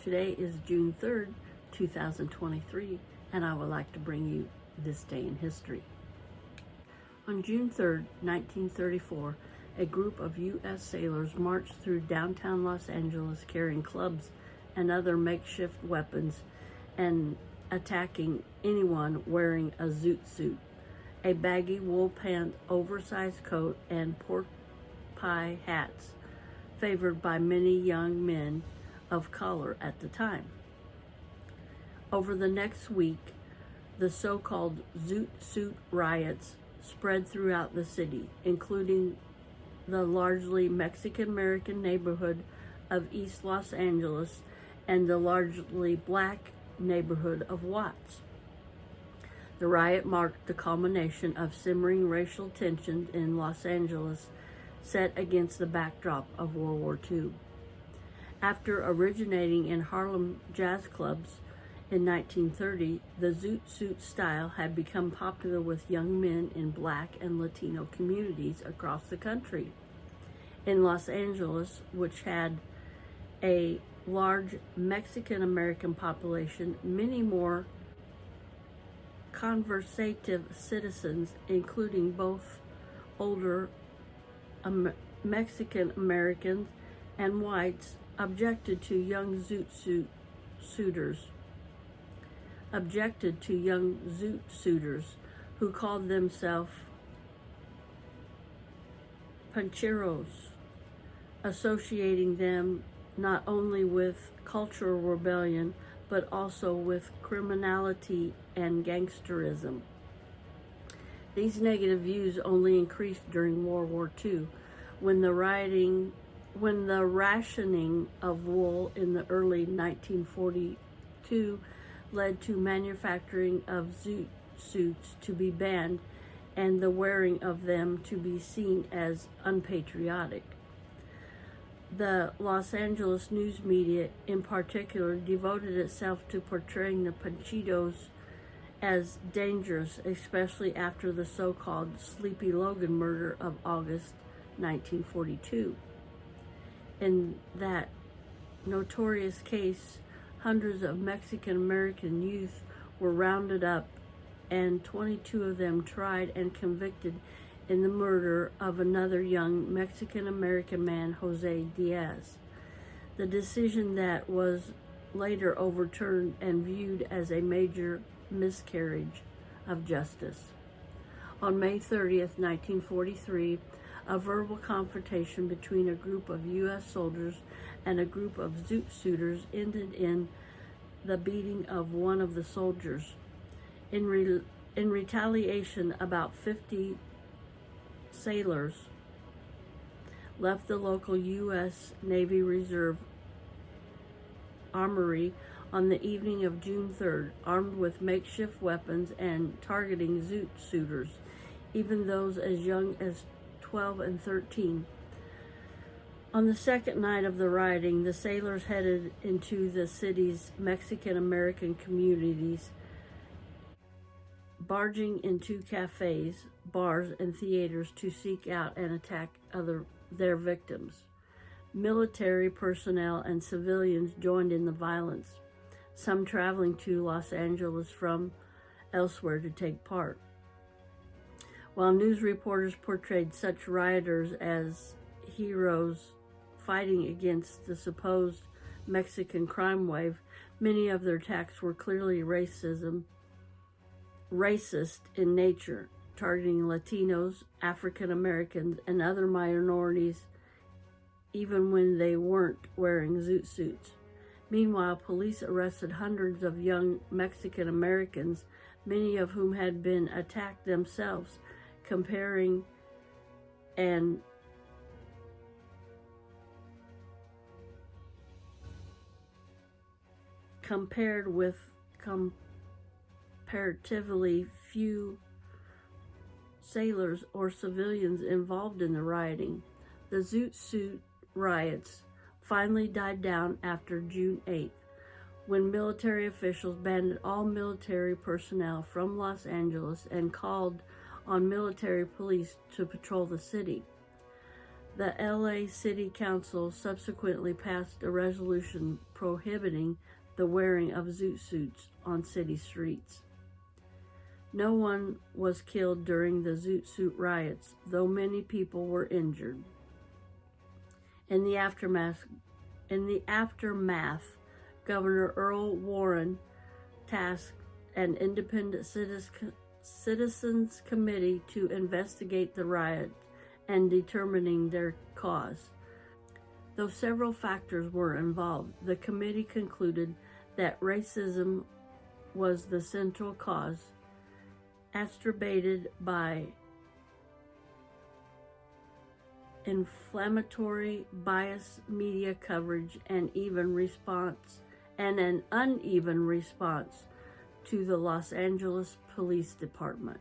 Today is June 3rd, 2023, and I would like to bring you this day in history. On June 3rd, 1934, a group of U.S. sailors marched through downtown Los Angeles carrying clubs and other makeshift weapons and attacking anyone wearing a Zoot suit, a baggy wool pant, oversized coat, and pork pie hats, favored by many young men of color at the time. Over the next week, the so-called Zoot suit riots spread throughout the city, including the largely Mexican-American neighborhood of East Los Angeles and the largely black neighborhood of Watts. The riot marked the culmination of simmering racial tensions in Los Angeles, set against the backdrop of World War II. After originating in Harlem jazz clubs in 1930, the Zoot suit style had become popular with young men in Black and Latino communities across the country. In Los Angeles, which had a large Mexican-American population, many more conservative citizens, including both older Mexican-Americans and whites, objected to young Zoot suiters who called themselves pancheros, associating them not only with cultural rebellion, but also with criminality and gangsterism. These negative views only increased during World War II, when the rationing of wool in the early 1942 led to manufacturing of Zoot suits to be banned and the wearing of them to be seen as unpatriotic. The Los Angeles news media in particular devoted itself to portraying the Panchitos as dangerous, especially after the so-called Sleepy Logan murder of August 1942. In that notorious case, hundreds of Mexican-American youth were rounded up and 22 of them tried and convicted in the murder of another young Mexican-American man, Jose Diaz. The decision that was later overturned and viewed as a major miscarriage of justice. On May 30th, 1943, a verbal confrontation between a group of U.S. soldiers and a group of Zoot suiters ended in the beating of one of the soldiers. In retaliation, about 50 sailors left the local U.S. Navy Reserve Armory on the evening of June 3rd, armed with makeshift weapons and targeting Zoot suiters, even those as young as 12 and 13. On the second night of the rioting, the sailors headed into the city's Mexican-American communities, barging into cafes, bars, and theaters to seek out and attack their victims. Military personnel and civilians joined in the violence, some traveling to Los Angeles from elsewhere to take part. While news reporters portrayed such rioters as heroes fighting against the supposed Mexican crime wave, many of their attacks were clearly racist in nature, targeting Latinos, African Americans, and other minorities, even when they weren't wearing Zoot suits. Meanwhile, police arrested hundreds of young Mexican Americans, many of whom had been attacked themselves, compared with comparatively few sailors or civilians involved in the rioting. The Zoot suit riots finally died down after June 8th, when military officials banned all military personnel from Los Angeles and called on military police to patrol the city. The LA City Council subsequently passed a resolution prohibiting the wearing of Zoot suits on city streets. No one was killed during the Zoot suit riots, though many people were injured. In the aftermath, Governor Earl Warren tasked an independent citizens committee to investigate the riot and determining their cause. Though several factors were involved, the committee concluded that racism was the central cause, exacerbated by inflammatory, biased media coverage and an uneven response to the Los Angeles Police Department.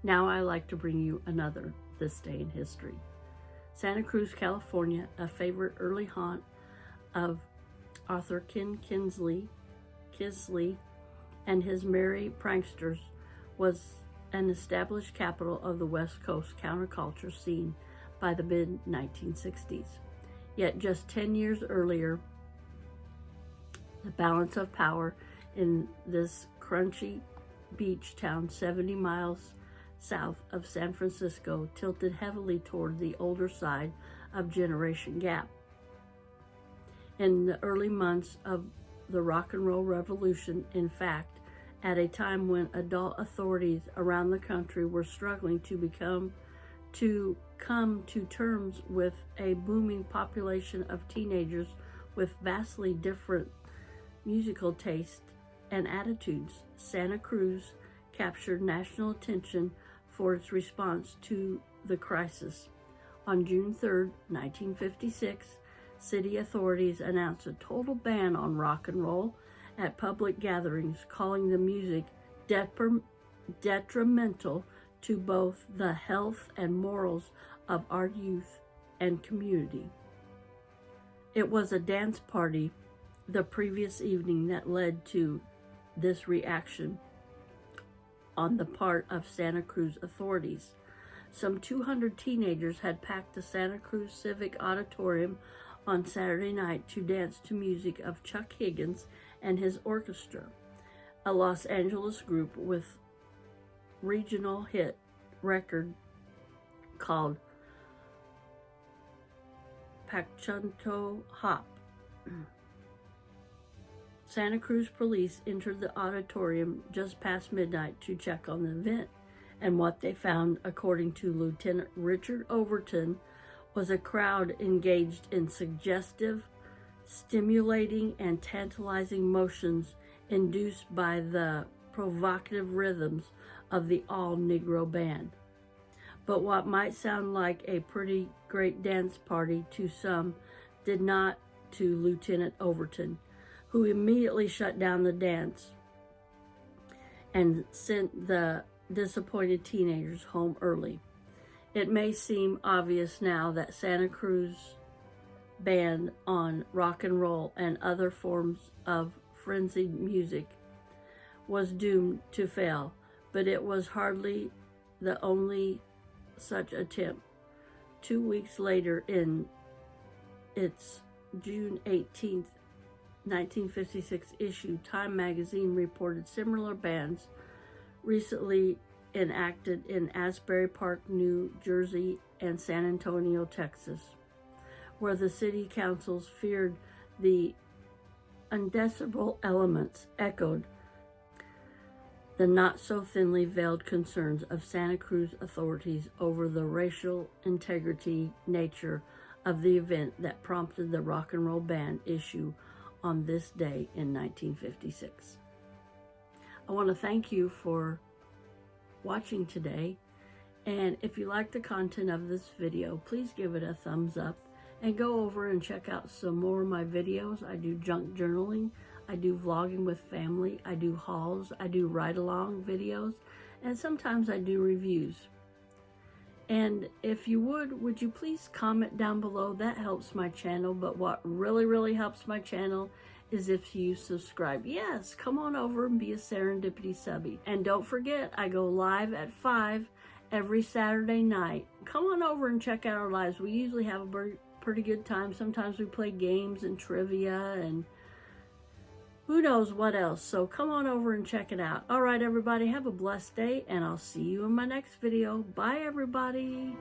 Now I like to bring you another This Day in History. Santa Cruz, California, a favorite early haunt of Arthur Kinsey and his merry pranksters, was an established capital of the West Coast counterculture scene by the mid-1960s. Yet just 10 years earlier, the balance of power in this crunchy beach town 70 miles south of San Francisco tilted heavily toward the older side of Generation Gap. In the early months of the rock and roll revolution, in fact, at a time when adult authorities around the country were struggling to come to terms with a booming population of teenagers with vastly different musical tastes and attitudes, Santa Cruz captured national attention for its response to the crisis. On June 3, 1956, city authorities announced a total ban on rock and roll at public gatherings, calling the music detrimental to both the health and morals of our youth and community. It was a dance party the previous evening that led to this reaction on the part of Santa Cruz authorities. Some 200 teenagers had packed the Santa Cruz Civic Auditorium on Saturday night to dance to music of Chuck Higgins and his orchestra, a Los Angeles group with regional hit record called Pachunto Hop. Santa Cruz police entered the auditorium just past midnight to check on the event, and what they found, according to Lieutenant Richard Overton, was a crowd engaged in suggestive, stimulating, and tantalizing motions induced by the provocative rhythms of the all-Negro band. But what might sound like a pretty great dance party to some did not to Lieutenant Overton, who immediately shut down the dance and sent the disappointed teenagers home early. It may seem obvious now that Santa Cruz banned on rock and roll and other forms of frenzied music was doomed to fail, but it was hardly the only such attempt. 2 weeks later, in its June 18th, 1956 issue, Time magazine reported similar bans recently enacted in Asbury Park, New Jersey, and San Antonio, Texas, where the city councils feared the undecibel elements echoed the not so thinly veiled concerns of Santa Cruz authorities over the racial integrity nature of the event that prompted the rock and roll ban issue on this day in 1956. I want to thank you for watching today, and if you like the content of this video, please give it a thumbs up and go over and check out some more of my videos. I do junk journaling, I do vlogging with family, I do hauls, I do ride-along videos, and sometimes I do reviews. And if you would you please comment down below? That helps my channel. But what really helps my channel is if you subscribe. Yes, come on over and be a Serendipity subby. And don't forget, I go live at 5 every Saturday night. Come on over and check out our lives. We usually have a pretty good time. Sometimes we play games and trivia and who knows what else. So come on over and check it out. All right, everybody, have a blessed day, and I'll see you in my next video. Bye, everybody.